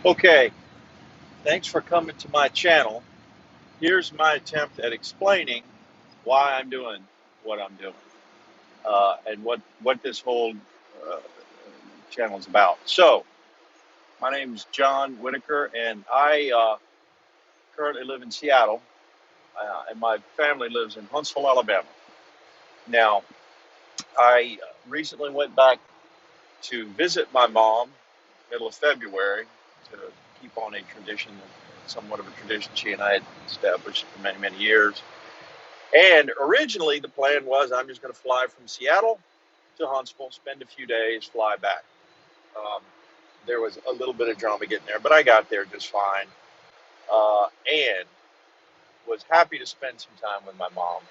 Okay, thanks for coming to my channel. Here's my attempt at explaining why I'm doing what I'm doing and what this whole uh, channel is about. So, my name is John Whitaker, and I currently live in Seattle, and my family lives in Huntsville, Alabama. Now, I recently went back to visit my mom, middle of February, to keep on a tradition, somewhat of a tradition she and I had established for many, many years. And originally, the plan was I'm just going to fly from Seattle to Huntsville, spend a few days, fly back. Um, there was a little bit of drama getting there, but I got there just fine, and was happy to spend some time with my mom,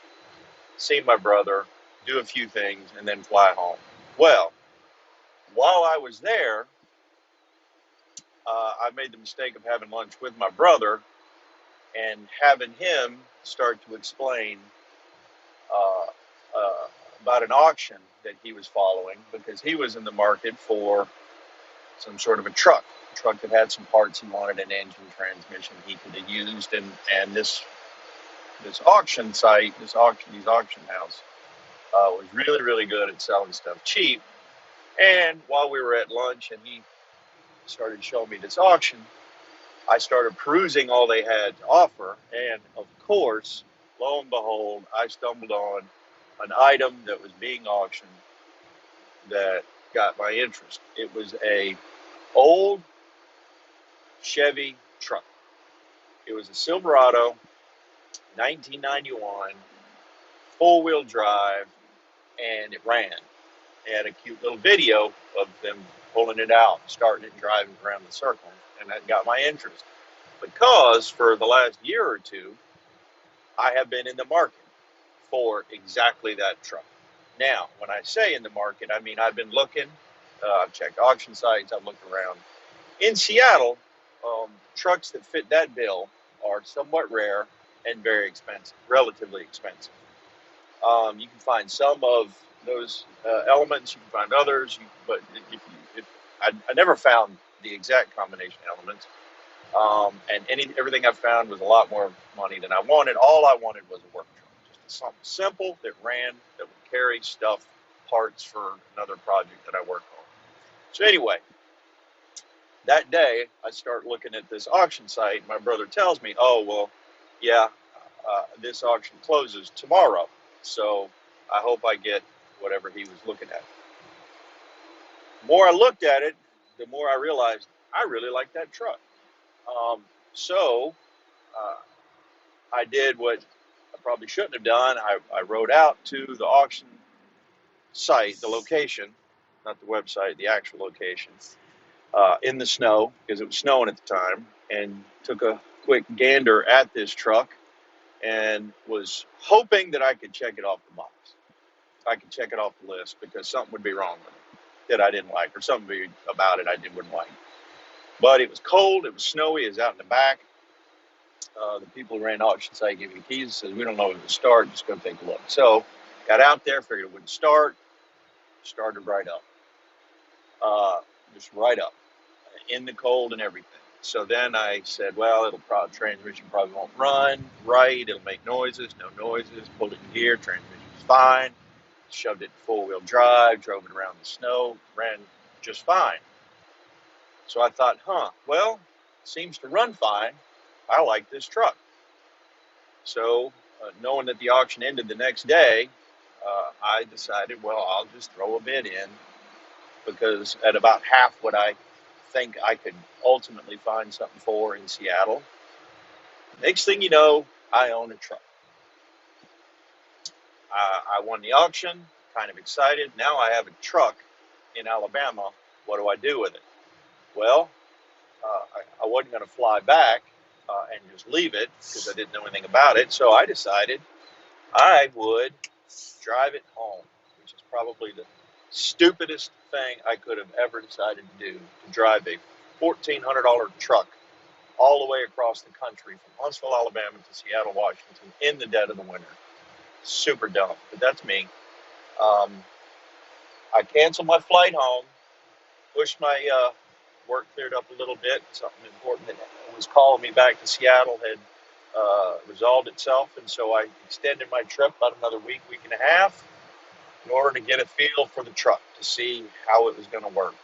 see my brother, do a few things, and then fly home. Well, while I was there, I made the mistake of having lunch with my brother and having him start to explain uh, uh, about an auction that he was following because he was in the market for some sort of a truck that had some parts he wanted, an engine, transmission he could have used, and this auction site, these auction house was really good at selling stuff cheap. And while we were at lunch and he started showing me this auction, I started perusing all they had to offer, and of course, lo and behold, I stumbled on an item that was being auctioned that got my interest. It was a old Chevy truck. It was a Silverado, 1991, four-wheel drive, and it ran. It had a cute little video of them pulling it out, starting it, and driving around the circle, and that got my interest because for the last year or two, I have been in the market for exactly that truck. Now, when I say in the market, I mean I've been looking. I've checked auction sites. I've looked around. In Seattle, trucks that fit that bill are somewhat rare and very expensive, relatively expensive. You can find some of those elements. You can find others, but if I never found the exact combination elements. And everything I found was a lot more money than I wanted. All I wanted was a work truck, just something simple that ran, that would carry stuff, parts for another project that I worked on. So anyway, that day I start looking at this auction site. My brother tells me, "Oh well, yeah, this auction closes tomorrow, so I hope I get whatever he was looking at." The more I looked at it, the more I realized I really like that truck. Um, so uh, I did what I probably shouldn't have done. I rode out to the auction site, the location, not the website, the actual location, in the snow because it was snowing at the time, and took a quick gander at this truck and was hoping that I could check it off the box. I could check it off the list because something would be wrong with it that I didn't like, or something about it I wouldn't like. But it was cold, it was snowy, it was out in the back. The people who ran the auction site gave me the keys and said, "We don't know if it'll start, just go take a look." So got out there, figured it wouldn't start, started right up. Just right up, in the cold and everything. So then I said, well, transmission probably won't run right, it'll make noises, no noises, pulled it in gear, transmission's fine, shoved it in four-wheel drive, drove it around the snow, ran just fine. So I thought, well, seems to run fine. I like this truck. So knowing that the auction ended the next day, I decided, well, I'll just throw a bid in because at about half what I think I could ultimately find something for in Seattle, next thing you know, I own a truck. I won the auction, kind of excited. Now I have a truck in Alabama. What do I do with it? Well, I wasn't going to fly back and just leave it because I didn't know anything about it. So I decided I would drive it home, which is probably the stupidest thing I could have ever decided to do, to drive a $1,400 truck all the way across the country from Huntsville, Alabama to Seattle, Washington in the dead of the winter. Super dumb, but that's me. Um, I canceled my flight home, pushed my work cleared up a little bit. Something important that was calling me back to Seattle had resolved itself, and so I extended my trip about another week, week and a half, in order to get a feel for the truck to see how it was going to work.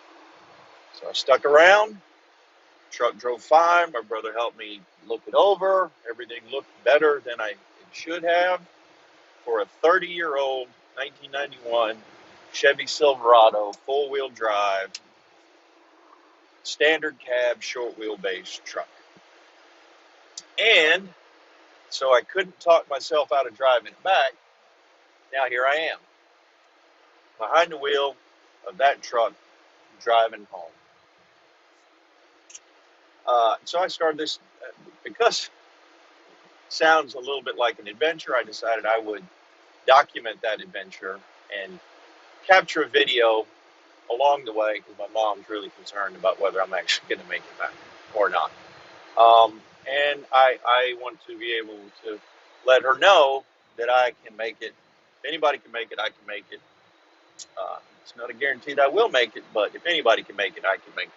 So I stuck around. Truck drove fine. My brother helped me look it over. Everything looked better than it should have for a 30-year-old 1991 Chevy Silverado full-wheel drive, standard cab, short wheelbase truck. And so I couldn't talk myself out of driving it back. Now here I am, behind the wheel of that truck, driving home. So I started this because it sounds a little bit like an adventure. I decided I would document that adventure and capture a video along the way, because my mom's really concerned about whether I'm actually going to make it back or not. And I want to be able to let her know that I can make it. If anybody can make it, I can make it. It's not a guarantee that I will make it, but if anybody can make it, I can make it.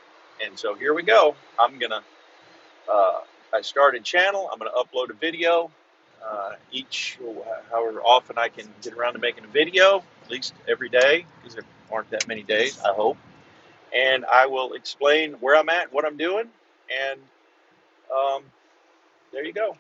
And so here we go. I started a channel. I'm going to upload a video however often I can get around to making a video, at least every day, because there aren't that many days, I hope. And I will explain where I'm at, what I'm doing, and there you go.